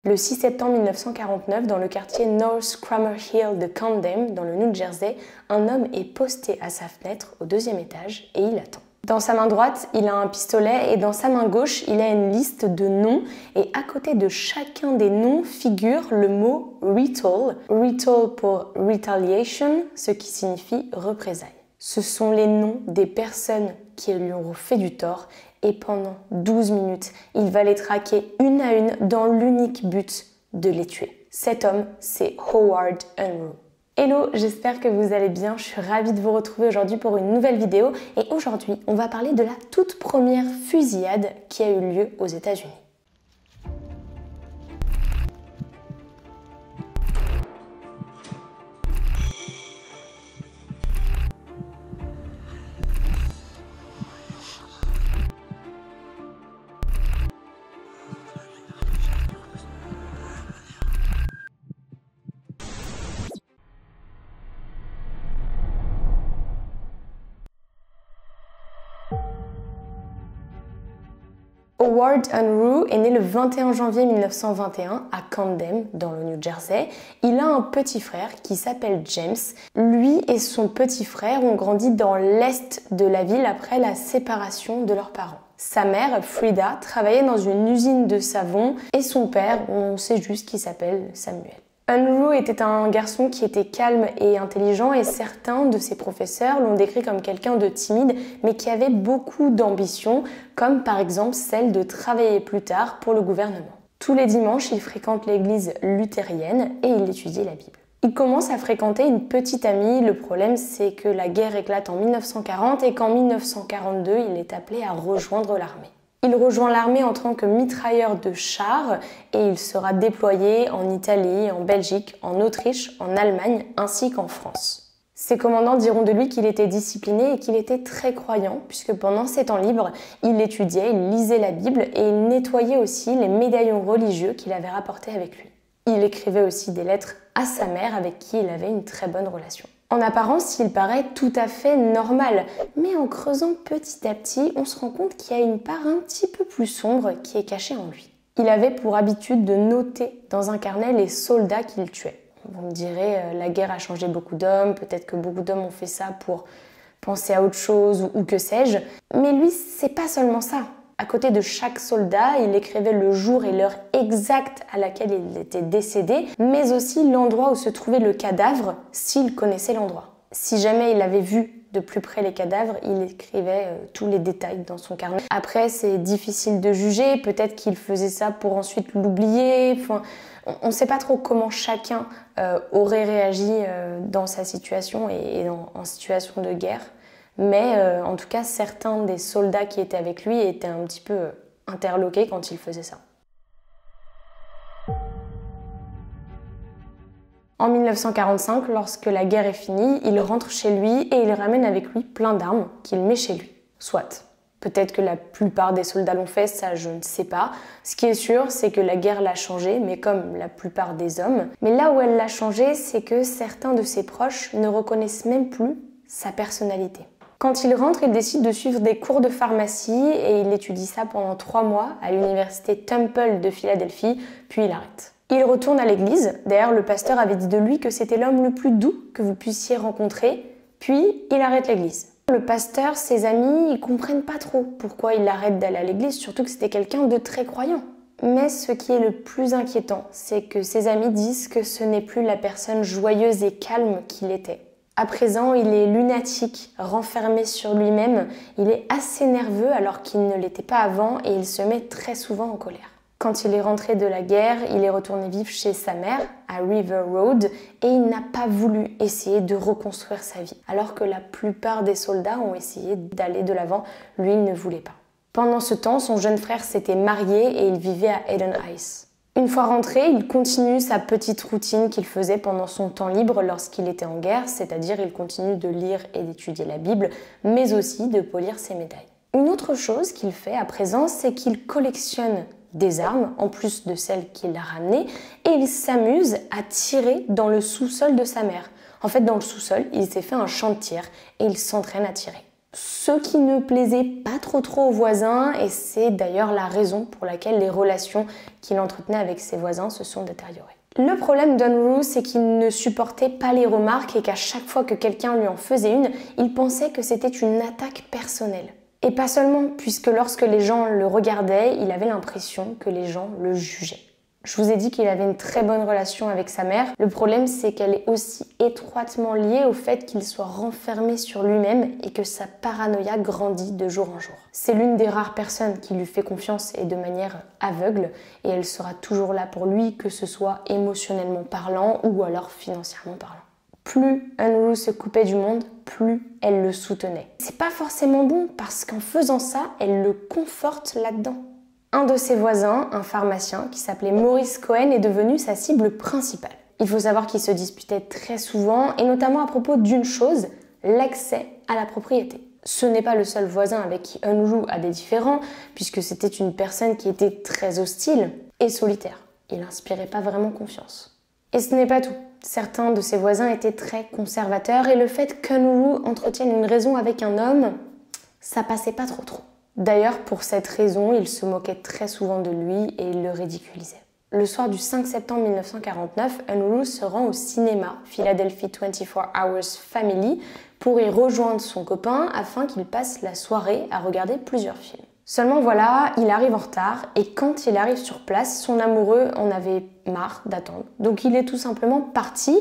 Le 6 septembre 1949, dans le quartier North Cramer Hill de Camden, dans le New Jersey, un homme est posté à sa fenêtre au 2e étage et il attend. Dans sa main droite, il a un pistolet et dans sa main gauche, il a une liste de noms et à côté de chacun des noms figure le mot retall. Retall pour retaliation, ce qui signifie représailles. Ce sont les noms des personnes qui lui auront fait du tort et pendant 12 minutes, il va les traquer une à une dans l'unique but de les tuer. Cet homme, c'est Howard Unruh. Hello, j'espère que vous allez bien, je suis ravie de vous retrouver aujourd'hui pour une nouvelle vidéo et aujourd'hui on va parler de la toute première fusillade qui a eu lieu aux États-Unis. Howard Unruh est né le 21 janvier 1921 à Camden, dans le New Jersey. Il a un petit frère qui s'appelle James. Lui et son petit frère ont grandi dans l'est de la ville après la séparation de leurs parents. Sa mère, Frida, travaillait dans une usine de savon et son père, on sait juste qu'il s'appelle Samuel. Unruh était un garçon qui était calme et intelligent et certains de ses professeurs l'ont décrit comme quelqu'un de timide mais qui avait beaucoup d'ambition, comme par exemple celle de travailler plus tard pour le gouvernement. Tous les dimanches, il fréquente l'église luthérienne et il étudie la Bible. Il commence à fréquenter une petite amie, le problème c'est que la guerre éclate en 1940 et qu'en 1942, il est appelé à rejoindre l'armée. Il rejoint l'armée en tant que mitrailleur de chars et il sera déployé en Italie, en Belgique, en Autriche, en Allemagne ainsi qu'en France. Ses commandants diront de lui qu'il était discipliné et qu'il était très croyant puisque pendant ses temps libres, il étudiait, il lisait la Bible et il nettoyait aussi les médaillons religieux qu'il avait rapportés avec lui. Il écrivait aussi des lettres à sa mère avec qui il avait une très bonne relation. En apparence, il paraît tout à fait normal, mais en creusant petit à petit, on se rend compte qu'il y a une part un petit peu plus sombre qui est cachée en lui. Il avait pour habitude de noter dans un carnet les soldats qu'il tuait. Vous me direz, la guerre a changé beaucoup d'hommes, peut-être que beaucoup d'hommes ont fait ça pour penser à autre chose ou que sais-je, mais lui, c'est pas seulement ça. À côté de chaque soldat, il écrivait le jour et l'heure exacte à laquelle il était décédé, mais aussi l'endroit où se trouvait le cadavre, s'il connaissait l'endroit. Si jamais il avait vu de plus près les cadavres, il écrivait tous les détails dans son carnet. Après, c'est difficile de juger, peut-être qu'il faisait ça pour ensuite l'oublier. Enfin, on ne sait pas trop comment chacun aurait réagi dans sa situation et en situation de guerre. Mais en tout cas, certains des soldats qui étaient avec lui étaient un petit peu interloqués quand il faisait ça. En 1945, lorsque la guerre est finie, il rentre chez lui et il ramène avec lui plein d'armes qu'il met chez lui. Soit. Peut-être que la plupart des soldats l'ont fait, ça je ne sais pas. Ce qui est sûr, c'est que la guerre l'a changé, mais comme la plupart des hommes. Mais là où elle l'a changé, c'est que certains de ses proches ne reconnaissent même plus sa personnalité. Quand il rentre, il décide de suivre des cours de pharmacie et il étudie ça pendant 3 mois à l'université Temple de Philadelphie, puis il arrête. Il retourne à l'église, d'ailleurs le pasteur avait dit de lui que c'était l'homme le plus doux que vous puissiez rencontrer, puis il arrête l'église. Le pasteur, ses amis, ils comprennent pas trop pourquoi il arrête d'aller à l'église, surtout que c'était quelqu'un de très croyant. Mais ce qui est le plus inquiétant, c'est que ses amis disent que ce n'est plus la personne joyeuse et calme qu'il était. À présent, il est lunatique, renfermé sur lui-même, il est assez nerveux alors qu'il ne l'était pas avant et il se met très souvent en colère. Quand il est rentré de la guerre, il est retourné vivre chez sa mère, à River Road, et il n'a pas voulu essayer de reconstruire sa vie. Alors que la plupart des soldats ont essayé d'aller de l'avant, lui il ne voulait pas. Pendant ce temps, son jeune frère s'était marié et il vivait à Eden Heights. Une fois rentré, il continue sa petite routine qu'il faisait pendant son temps libre lorsqu'il était en guerre, c'est-à-dire il continue de lire et d'étudier la Bible, mais aussi de polir ses médailles. Une autre chose qu'il fait à présent, c'est qu'il collectionne des armes, en plus de celles qu'il a ramenées, et il s'amuse à tirer dans le sous-sol de sa mère. En fait, dans le sous-sol, il s'est fait un champ de tir et il s'entraîne à tirer. Ce qui ne plaisait pas trop aux voisins, et c'est d'ailleurs la raison pour laquelle les relations qu'il entretenait avec ses voisins se sont détériorées. Le problème d'Unruh, c'est qu'il ne supportait pas les remarques et qu'à chaque fois que quelqu'un lui en faisait une, il pensait que c'était une attaque personnelle. Et pas seulement, puisque lorsque les gens le regardaient, il avait l'impression que les gens le jugeaient. Je vous ai dit qu'il avait une très bonne relation avec sa mère. Le problème, c'est qu'elle est aussi étroitement liée au fait qu'il soit renfermé sur lui-même et que sa paranoïa grandit de jour en jour. C'est l'une des rares personnes qui lui fait confiance et de manière aveugle, et elle sera toujours là pour lui, que ce soit émotionnellement parlant ou alors financièrement parlant. Plus Unruh se coupait du monde, plus elle le soutenait. C'est pas forcément bon parce qu'en faisant ça, elle le conforte là-dedans. Un de ses voisins, un pharmacien qui s'appelait Maurice Cohen, est devenu sa cible principale. Il faut savoir qu'ils se disputaient très souvent et notamment à propos d'une chose, l'accès à la propriété. Ce n'est pas le seul voisin avec qui Unruh a des différends puisque c'était une personne qui était très hostile et solitaire. Il n'inspirait pas vraiment confiance. Et ce n'est pas tout. Certains de ses voisins étaient très conservateurs et le fait qu'Unruh entretienne une raison avec un homme, ça passait pas trop. D'ailleurs, pour cette raison, il se moquait très souvent de lui et il le ridiculisait. Le soir du 5 septembre 1949, Unruh se rend au cinéma Philadelphia 24 Hours Family pour y rejoindre son copain afin qu'il passe la soirée à regarder plusieurs films. Seulement voilà, il arrive en retard et quand il arrive sur place, son amoureux en avait marre d'attendre. Donc il est tout simplement parti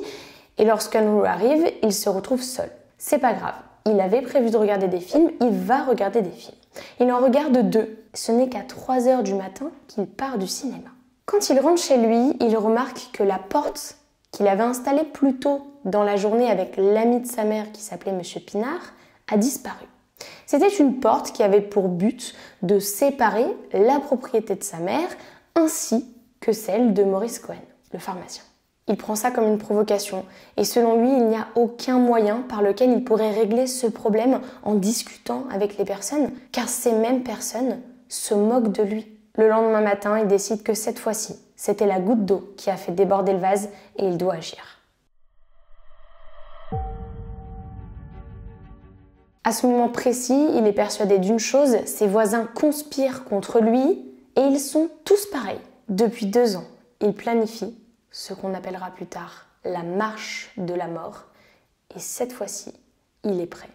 et lorsqu'Unruh arrive, il se retrouve seul. C'est pas grave, il avait prévu de regarder des films, il va regarder des films. Il en regarde 2. Ce n'est qu'à 3 h du matin qu'il part du cinéma. Quand il rentre chez lui, il remarque que la porte qu'il avait installée plus tôt dans la journée avec l'ami de sa mère qui s'appelait Monsieur Pinard a disparu. C'était une porte qui avait pour but de séparer la propriété de sa mère ainsi que celle de Maurice Cohen, le pharmacien. Il prend ça comme une provocation et selon lui, il n'y a aucun moyen par lequel il pourrait régler ce problème en discutant avec les personnes, car ces mêmes personnes se moquent de lui. Le lendemain matin, il décide que cette fois-ci, c'était la goutte d'eau qui a fait déborder le vase et il doit agir. À ce moment précis, il est persuadé d'une chose, ses voisins conspirent contre lui et ils sont tous pareils. Depuis 2 ans, il planifie ce qu'on appellera plus tard la marche de la mort. Et cette fois-ci, il est prêt.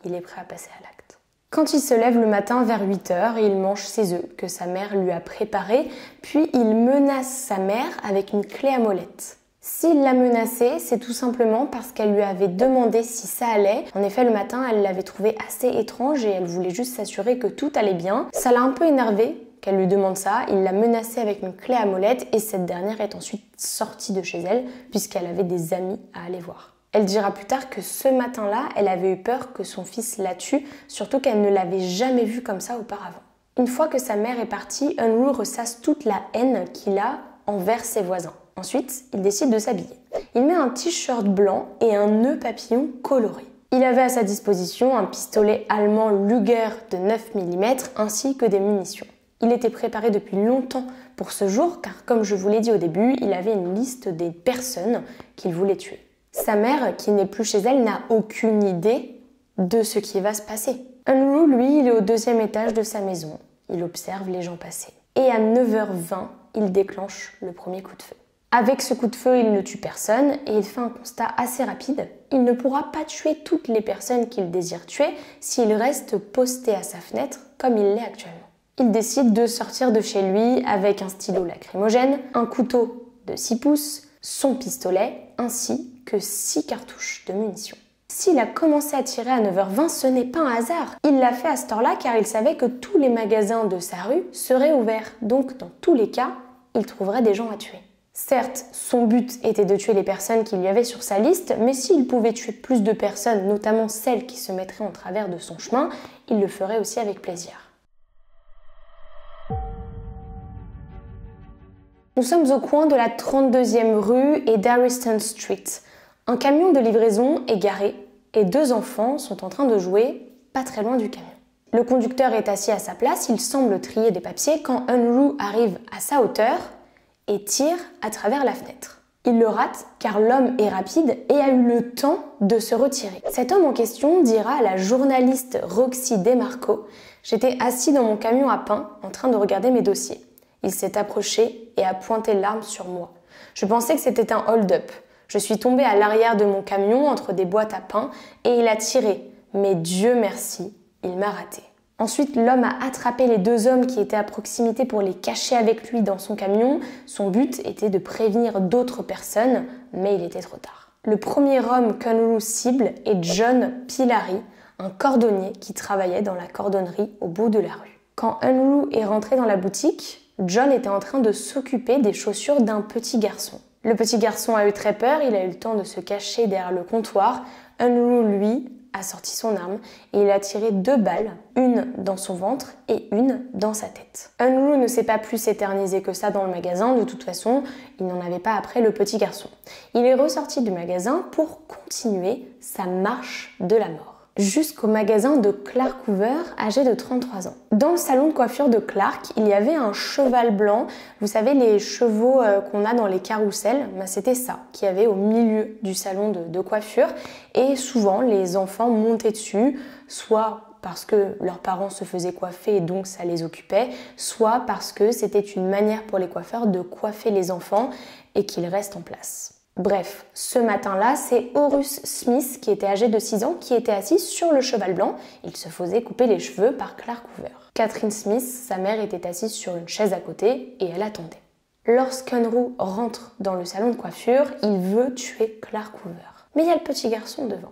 Il est prêt à passer à l'acte. Quand il se lève le matin vers 8 h, il mange ses œufs que sa mère lui a préparés, puis il menace sa mère avec une clé à molette. S'il l'a menacée, c'est tout simplement parce qu'elle lui avait demandé si ça allait. En effet, le matin, elle l'avait trouvé assez étrange et elle voulait juste s'assurer que tout allait bien. Ça l'a un peu énervé qu'elle lui demande ça. Il l'a menacée avec une clé à molette et cette dernière est ensuite sortie de chez elle puisqu'elle avait des amis à aller voir. Elle dira plus tard que ce matin-là, elle avait eu peur que son fils la tue, surtout qu'elle ne l'avait jamais vu comme ça auparavant. Une fois que sa mère est partie, Unruh ressasse toute la haine qu'il a envers ses voisins. Ensuite, il décide de s'habiller. Il met un t-shirt blanc et un nœud papillon coloré. Il avait à sa disposition un pistolet allemand Luger de 9 mm ainsi que des munitions. Il était préparé depuis longtemps pour ce jour car, comme je vous l'ai dit au début, il avait une liste des personnes qu'il voulait tuer. Sa mère, qui n'est plus chez elle, n'a aucune idée de ce qui va se passer. Unruh, lui, il est au 2e étage de sa maison. Il observe les gens passer. Et à 9 h 20, il déclenche le premier coup de feu. Avec ce coup de feu, il ne tue personne et il fait un constat assez rapide. Il ne pourra pas tuer toutes les personnes qu'il désire tuer s'il reste posté à sa fenêtre comme il l'est actuellement. Il décide de sortir de chez lui avec un stylo lacrymogène, un couteau de 6 pouces, son pistolet ainsi que 6 cartouches de munitions. S'il a commencé à tirer à 9 h 20, ce n'est pas un hasard. Il l'a fait à cette heure-là car il savait que tous les magasins de sa rue seraient ouverts. Donc, dans tous les cas, il trouverait des gens à tuer. Certes, son but était de tuer les personnes qu'il y avait sur sa liste, mais s'il pouvait tuer plus de personnes, notamment celles qui se mettraient en travers de son chemin, il le ferait aussi avec plaisir. Nous sommes au coin de la 32e rue et d'Ariston Street. Un camion de livraison est garé et 2 enfants sont en train de jouer pas très loin du camion. Le conducteur est assis à sa place, il semble trier des papiers quand Unruh arrive à sa hauteur et tire à travers la fenêtre. Il le rate car l'homme est rapide et a eu le temps de se retirer. Cet homme en question dira à la journaliste Roxy DeMarco: « J'étais assis dans mon camion à pain en train de regarder mes dossiers. Il s'est approché et a pointé l'arme sur moi. Je pensais que c'était un hold-up. Je suis tombée à l'arrière de mon camion entre des boîtes à pain et il a tiré. Mais Dieu merci, il m'a raté. » Ensuite, l'homme a attrapé les 2 hommes qui étaient à proximité pour les cacher avec lui dans son camion. Son but était de prévenir d'autres personnes, mais il était trop tard. Le premier homme qu'Unruh cible est John Pilari, un cordonnier qui travaillait dans la cordonnerie au bout de la rue. Quand Unruh est rentré dans la boutique, John était en train de s'occuper des chaussures d'un petit garçon. Le petit garçon a eu très peur, il a eu le temps de se cacher derrière le comptoir. Unruh, lui, a sorti son arme et il a tiré 2 balles, une dans son ventre et une dans sa tête. Unruh ne s'est pas plus s'éterniser que ça dans le magasin, de toute façon, il n'en avait pas après le petit garçon. Il est ressorti du magasin pour continuer sa marche de la mort jusqu'au magasin de Clark Hoover, âgé de 33 ans. Dans le salon de coiffure de Clark, il y avait un cheval blanc. Vous savez, les chevaux qu'on a dans les carrousels, c'était ça qu'il y avait au milieu du salon de coiffure. Et souvent, les enfants montaient dessus, soit parce que leurs parents se faisaient coiffer et donc ça les occupait, soit parce que c'était une manière pour les coiffeurs de coiffer les enfants et qu'ils restent en place. Bref, ce matin-là, c'est Horus Smith, qui était âgé de 6 ans, qui était assis sur le cheval blanc. Il se faisait couper les cheveux par Clark Hoover. Catherine Smith, sa mère, était assise sur une chaise à côté et elle attendait. Lorsqu'Unruh rentre dans le salon de coiffure, il veut tuer Clark Hoover. Mais il y a le petit garçon devant.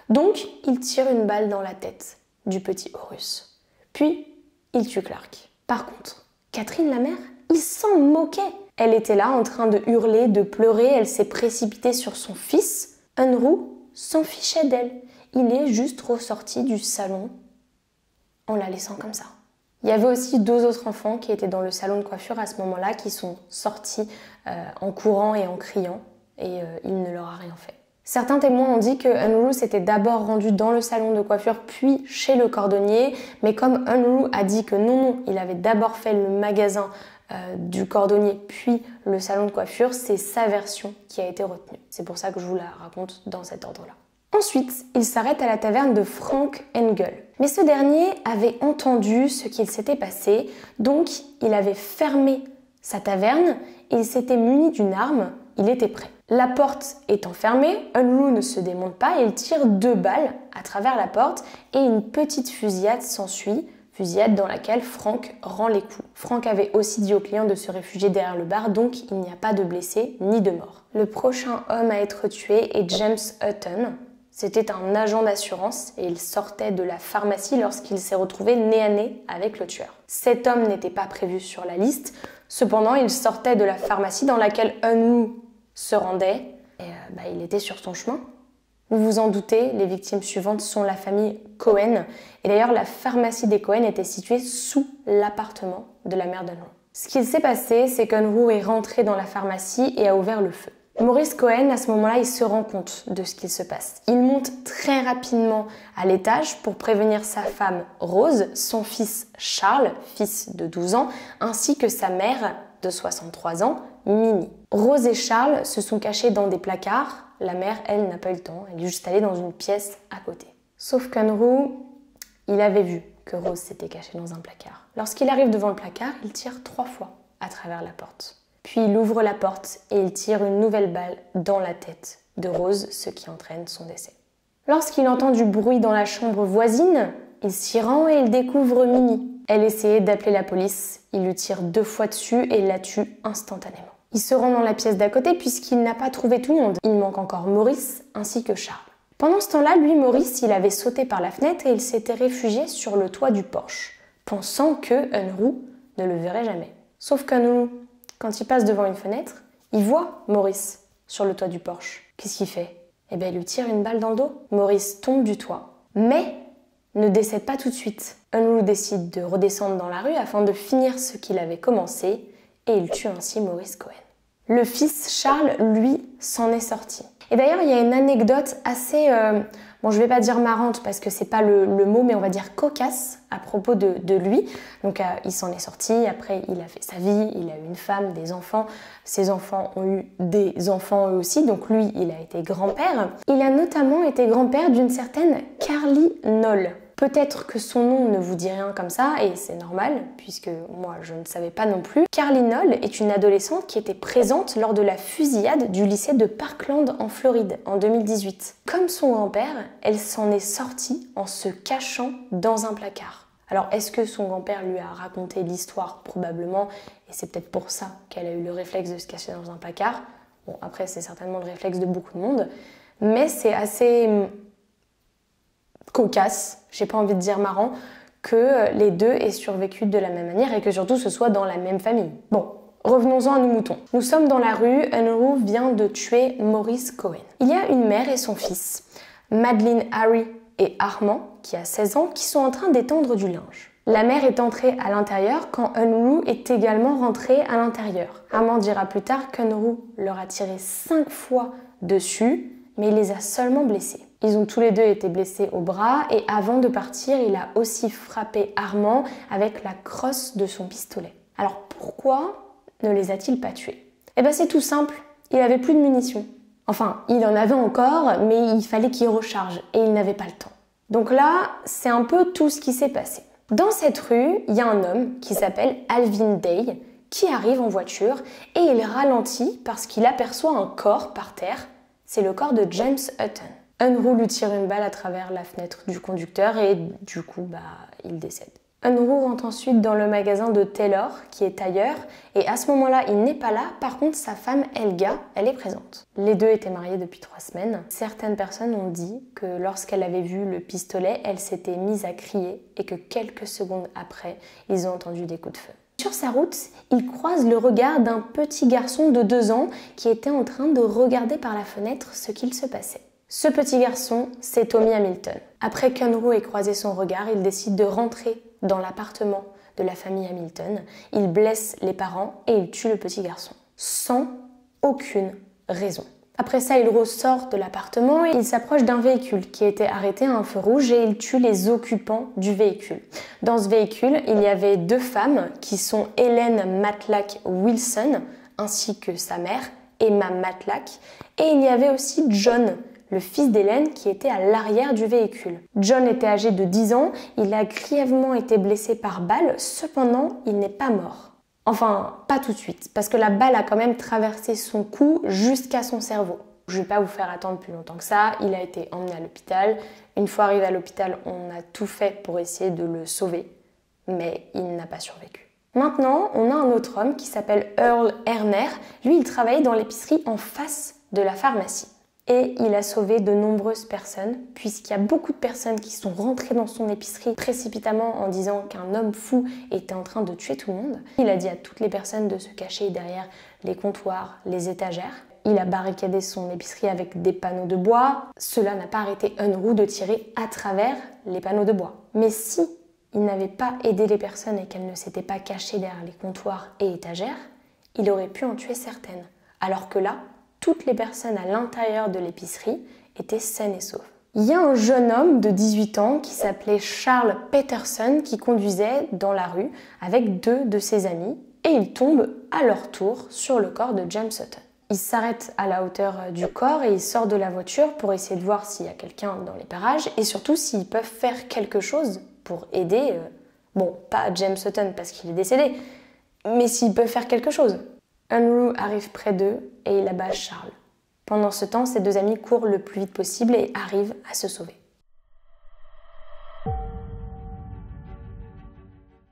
Donc, il tire une balle dans la tête du petit Horus. Puis, il tue Clark. Par contre, Catherine, la mère, il s'en moquait. Elle était là en train de hurler, de pleurer, elle s'est précipitée sur son fils. Unruh s'en fichait d'elle. Il est juste ressorti du salon en la laissant comme ça. Il y avait aussi 2 autres enfants qui étaient dans le salon de coiffure à ce moment-là, qui sont sortis en courant et en criant, et il ne leur a rien fait. Certains témoins ont dit que Unruh s'était d'abord rendu dans le salon de coiffure puis chez le cordonnier, mais comme Unruh a dit que non, il avait d'abord fait le magasin du cordonnier puis le salon de coiffure, c'est sa version qui a été retenue. C'est pour ça que je vous la raconte dans cet ordre-là. Ensuite, il s'arrête à la taverne de Frank Engel. Mais ce dernier avait entendu ce qu'il s'était passé, donc il avait fermé sa taverne et il s'était muni d'une arme, il était prêt. La porte étant fermée, Unruh ne se démonte pas et il tire 2 balles à travers la porte et une petite fusillade s'ensuit, fusillade dans laquelle Frank rend les coups. Frank avait aussi dit aux clients de se réfugier derrière le bar, donc il n'y a pas de blessés ni de morts. Le prochain homme à être tué est James Hutton. C'était un agent d'assurance et il sortait de la pharmacie lorsqu'il s'est retrouvé nez à nez avec le tueur. Cet homme n'était pas prévu sur la liste, cependant il sortait de la pharmacie dans laquelle Unruh se rendait et il était sur son chemin. Vous vous en doutez, les victimes suivantes sont la famille Cohen. Et d'ailleurs, la pharmacie des Cohen était située sous l'appartement de la mère d'Unruh. Ce qu'il s'est passé, c'est qu'Unruh est rentré dans la pharmacie et a ouvert le feu. Maurice Cohen, à ce moment-là, il se rend compte de ce qu'il se passe. Il monte très rapidement à l'étage pour prévenir sa femme Rose, son fils Charles, fils de 12 ans, ainsi que sa mère de 63 ans, Minnie. Rose et Charles se sont cachés dans des placards. La mère, elle, n'a pas eu le temps. Elle est juste allée dans une pièce à côté. Sauf qu'Unruh, il avait vu que Rose s'était cachée dans un placard. Lorsqu'il arrive devant le placard, il tire 3 fois à travers la porte. Puis il ouvre la porte et il tire une nouvelle balle dans la tête de Rose, ce qui entraîne son décès. Lorsqu'il entend du bruit dans la chambre voisine, il s'y rend et il découvre Minnie. Elle essayait d'appeler la police. Il lui tire 2 fois dessus et la tue instantanément. Il se rend dans la pièce d'à côté puisqu'il n'a pas trouvé tout le monde. Il manque encore Maurice ainsi que Charles. Pendant ce temps-là, lui, Maurice, il avait sauté par la fenêtre et il s'était réfugié sur le toit du Porsche, pensant que Unruh ne le verrait jamais. Sauf qu'Unruh, quand il passe devant une fenêtre, il voit Maurice sur le toit du Porsche. Qu'est-ce qu'il fait? Eh bien, il lui tire une balle dans le dos. Maurice tombe du toit, mais ne décède pas tout de suite. Unruh décide de redescendre dans la rue afin de finir ce qu'il avait commencé et il tue ainsi Maurice Cohen. Le fils Charles, lui, s'en est sorti. Et d'ailleurs, il y a une anecdote assez, bon, je vais pas dire marrante parce que c'est pas le mot, mais on va dire cocasse à propos de lui. Donc, il s'en est sorti, après il a fait sa vie, il a eu une femme, des enfants. Ses enfants ont eu des enfants eux aussi, donc lui, il a été grand-père. Il a notamment été grand-père d'une certaine Carly Knoll. Peut-être que son nom ne vous dit rien comme ça, et c'est normal, puisque moi je ne savais pas non plus. Carly Knoll est une adolescente qui était présente lors de la fusillade du lycée de Parkland en Floride en 2018. Comme son grand-père, elle s'en est sortie en se cachant dans un placard. Alors est-ce que son grand-père lui a raconté l'histoire? Probablement, et c'est peut-être pour ça qu'elle a eu le réflexe de se cacher dans un placard. Bon, après c'est certainement le réflexe de beaucoup de monde, mais c'est assez cocasse, j'ai pas envie de dire marrant, que les deux aient survécu de la même manière et que surtout ce soit dans la même famille. Bon, revenons-en à nos moutons. Nous sommes dans la rue, Unruh vient de tuer Maurice Cohen. Il y a une mère et son fils, Madeleine Harry et Armand, qui a 16 ans, qui sont en train d'étendre du linge. La mère est entrée à l'intérieur quand Unruh est également rentrée à l'intérieur. Armand dira plus tard qu'Unruh leur a tiré 5 fois dessus, mais il les a seulement blessés. Ils ont tous les deux été blessés au bras et avant de partir, il a aussi frappé Armand avec la crosse de son pistolet. Alors pourquoi ne les a-t-il pas tués? Eh bien c'est tout simple, il avait plus de munitions. Enfin, il en avait encore, mais il fallait qu'il recharge et il n'avait pas le temps. Donc là, c'est un peu tout ce qui s'est passé. Dans cette rue, il y a un homme qui s'appelle Alvin Day qui arrive en voiture et il ralentit parce qu'il aperçoit un corps par terre. C'est le corps de James Hutton. Unruh lui tire une balle à travers la fenêtre du conducteur et du coup, il décède. Unruh rentre ensuite dans le magasin de Taylor, qui est ailleurs, et à ce moment-là, il n'est pas là. Par contre, sa femme Helga, elle est présente. Les deux étaient mariés depuis 3 semaines. Certaines personnes ont dit que lorsqu'elle avait vu le pistolet, elle s'était mise à crier et que quelques secondes après, ils ont entendu des coups de feu. Sur sa route, il croise le regard d'un petit garçon de 2 ans qui était en train de regarder par la fenêtre ce qu'il se passait. Ce petit garçon, c'est Tommy Hamilton. Après qu'Unruh ait croisé son regard, il décide de rentrer dans l'appartement de la famille Hamilton. Il blesse les parents et il tue le petit garçon, sans aucune raison. Après ça, il ressort de l'appartement et il s'approche d'un véhicule qui était arrêté à un feu rouge et il tue les occupants du véhicule. Dans ce véhicule, il y avait 2 femmes qui sont Helen Matlack Wilson ainsi que sa mère, Emma Matlack, et il y avait aussi John, le fils d'Hélène qui était à l'arrière du véhicule. John était âgé de 10 ans, il a grièvement été blessé par balle, cependant il n'est pas mort. Enfin, pas tout de suite, parce que la balle a quand même traversé son cou jusqu'à son cerveau. Je ne vais pas vous faire attendre plus longtemps que ça, il a été emmené à l'hôpital. Une fois arrivé à l'hôpital, on a tout fait pour essayer de le sauver, mais il n'a pas survécu. Maintenant, on a un autre homme qui s'appelle Earl Erner. Lui, il travaillait dans l'épicerie en face de la pharmacie. Et il a sauvé de nombreuses personnes, puisqu'il y a beaucoup de personnes qui sont rentrées dans son épicerie précipitamment en disant qu'un homme fou était en train de tuer tout le monde. Il a dit à toutes les personnes de se cacher derrière les comptoirs, les étagères. Il a barricadé son épicerie avec des panneaux de bois. Cela n'a pas arrêté Unruh de tirer à travers les panneaux de bois. Mais si il n'avait pas aidé les personnes et qu'elles ne s'étaient pas cachées derrière les comptoirs et étagères, il aurait pu en tuer certaines. Alors que là, toutes les personnes à l'intérieur de l'épicerie étaient saines et sauves. Il y a un jeune homme de 18 ans qui s'appelait Charles Peterson qui conduisait dans la rue avec 2 de ses amis et ils tombent à leur tour sur le corps de James Hutton. Il s'arrête à la hauteur du corps et il sort de la voiture pour essayer de voir s'il y a quelqu'un dans les parages et surtout s'ils peuvent faire quelque chose pour aider, bon, pas James Hutton parce qu'il est décédé, mais s'ils peuvent faire quelque chose. Unruh arrive près d'eux et il abat Charles. Pendant ce temps, ses 2 amis courent le plus vite possible et arrivent à se sauver.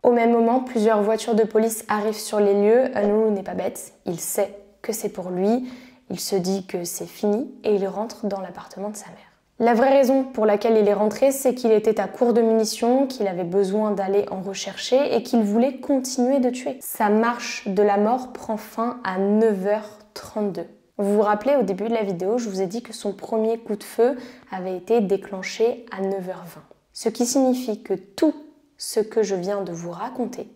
Au même moment, plusieurs voitures de police arrivent sur les lieux. Unruh n'est pas bête, il sait que c'est pour lui, il se dit que c'est fini et il rentre dans l'appartement de sa mère. La vraie raison pour laquelle il est rentré, c'est qu'il était à court de munitions, qu'il avait besoin d'aller en rechercher et qu'il voulait continuer de tuer. Sa marche de la mort prend fin à 9h32. Vous vous rappelez, au début de la vidéo, je vous ai dit que son premier coup de feu avait été déclenché à 9h20. Ce qui signifie que tout ce que je viens de vous raconter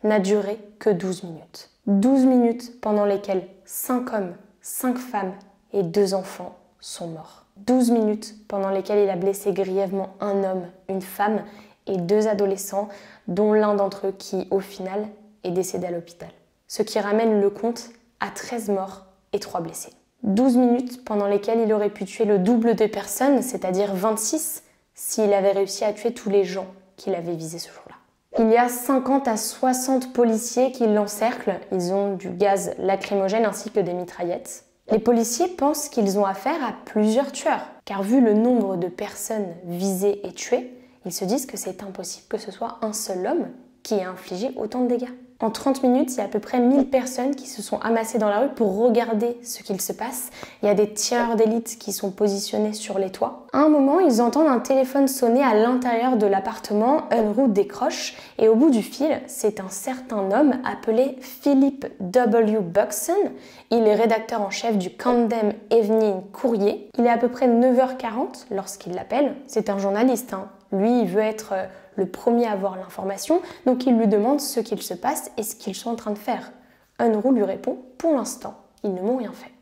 n'a duré que 12 minutes. 12 minutes pendant lesquelles 5 hommes, 5 femmes et 2 enfants sont morts. 12 minutes pendant lesquelles il a blessé grièvement un homme, une femme et 2 adolescents, dont l'un d'entre eux qui, au final, est décédé à l'hôpital. Ce qui ramène le compte à 13 morts et 3 blessés. 12 minutes pendant lesquelles il aurait pu tuer le double de personnes, c'est-à-dire 26, s'il avait réussi à tuer tous les gens qu'il avait visés ce jour-là. Il y a 50 à 60 policiers qui l'encerclent. Ils ont du gaz lacrymogène ainsi que des mitraillettes. Les policiers pensent qu'ils ont affaire à plusieurs tueurs, car vu le nombre de personnes visées et tuées, ils se disent que c'est impossible que ce soit un seul homme qui ait infligé autant de dégâts. En 30 minutes, il y a à peu près 1000 personnes qui se sont amassées dans la rue pour regarder ce qu'il se passe. Il y a des tireurs d'élite qui sont positionnés sur les toits. À un moment, ils entendent un téléphone sonner à l'intérieur de l'appartement. Unruh décroche et au bout du fil, c'est un certain homme appelé Philip W. Buxton. Il est rédacteur en chef du Camden Evening Courier. Il est à peu près 9h40 lorsqu'il l'appelle. C'est un journaliste, hein. Lui, il veut être le premier à avoir l'information, donc il lui demande ce qu'il se passe et ce qu'ils sont en train de faire. Unruh lui répond « Pour l'instant, ils ne m'ont rien fait ».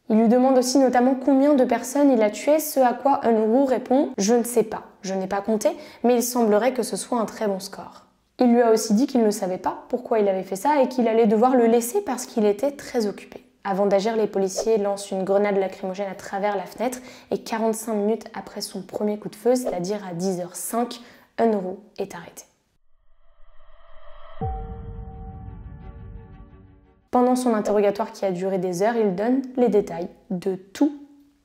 Il lui demande aussi notamment combien de personnes il a tué, ce à quoi Unruh répond « Je ne sais pas, je n'ai pas compté, mais il semblerait que ce soit un très bon score ». Il lui a aussi dit qu'il ne savait pas pourquoi il avait fait ça et qu'il allait devoir le laisser parce qu'il était très occupé. Avant d'agir, les policiers lancent une grenade lacrymogène à travers la fenêtre et 45 minutes après son premier coup de feu, c'est-à-dire à 10h05, Unruh est arrêté. Pendant son interrogatoire qui a duré des heures, il donne les détails de tous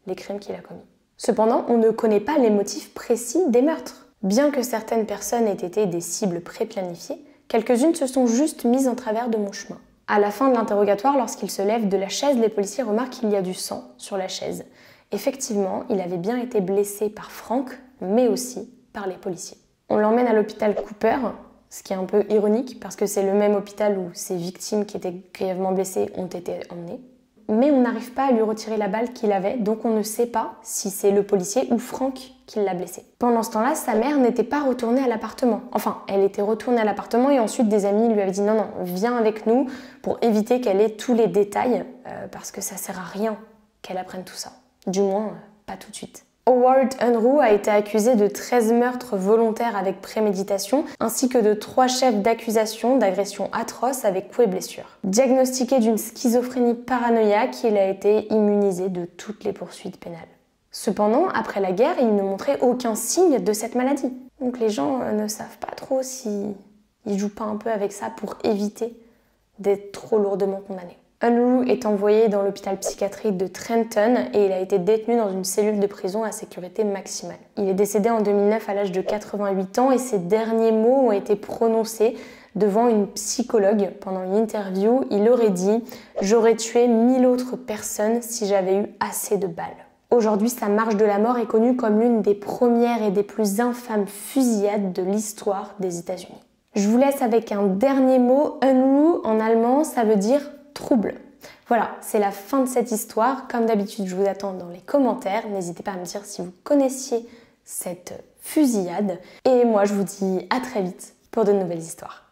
les crimes qu'il a commis. Cependant, on ne connaît pas les motifs précis des meurtres. Bien que certaines personnes aient été des cibles pré-planifiées, quelques-unes se sont juste mises en travers de mon chemin. À la fin de l'interrogatoire, lorsqu'il se lève de la chaise, les policiers remarquent qu'il y a du sang sur la chaise. Effectivement, il avait bien été blessé par Frank, mais aussi par les policiers. On l'emmène à l'hôpital Cooper, ce qui est un peu ironique parce que c'est le même hôpital où ces victimes qui étaient grièvement blessées ont été emmenées. Mais on n'arrive pas à lui retirer la balle qu'il avait, donc on ne sait pas si c'est le policier ou Frank qui l'a blessé. Pendant ce temps-là, sa mère n'était pas retournée à l'appartement. Enfin, elle était retournée à l'appartement et ensuite des amis lui avaient dit non, viens avec nous pour éviter qu'elle ait tous les détails parce que ça sert à rien qu'elle apprenne tout ça. Du moins, pas tout de suite. Howard Unruh a été accusé de 13 meurtres volontaires avec préméditation, ainsi que de 3 chefs d'accusation d'agression atroce avec coups et blessures. Diagnostiqué d'une schizophrénie paranoïaque, il a été immunisé de toutes les poursuites pénales. Cependant, après la guerre, il ne montrait aucun signe de cette maladie. Donc les gens ne savent pas trop s'ils jouent pas un peu avec ça pour éviter d'être trop lourdement condamné. Unruh est envoyé dans l'hôpital psychiatrique de Trenton et il a été détenu dans une cellule de prison à sécurité maximale. Il est décédé en 2009 à l'âge de 88 ans et ses derniers mots ont été prononcés devant une psychologue pendant une interview. Il aurait dit « J'aurais tué 1000 autres personnes si j'avais eu assez de balles ». Aujourd'hui, sa marche de la mort est connue comme l'une des premières et des plus infâmes fusillades de l'histoire des États-Unis. Je vous laisse avec un dernier mot. Unruh en allemand, ça veut dire trouble. Voilà, c'est la fin de cette histoire. Comme d'habitude, je vous attends dans les commentaires. N'hésitez pas à me dire si vous connaissiez cette fusillade. Et moi, je vous dis à très vite pour de nouvelles histoires.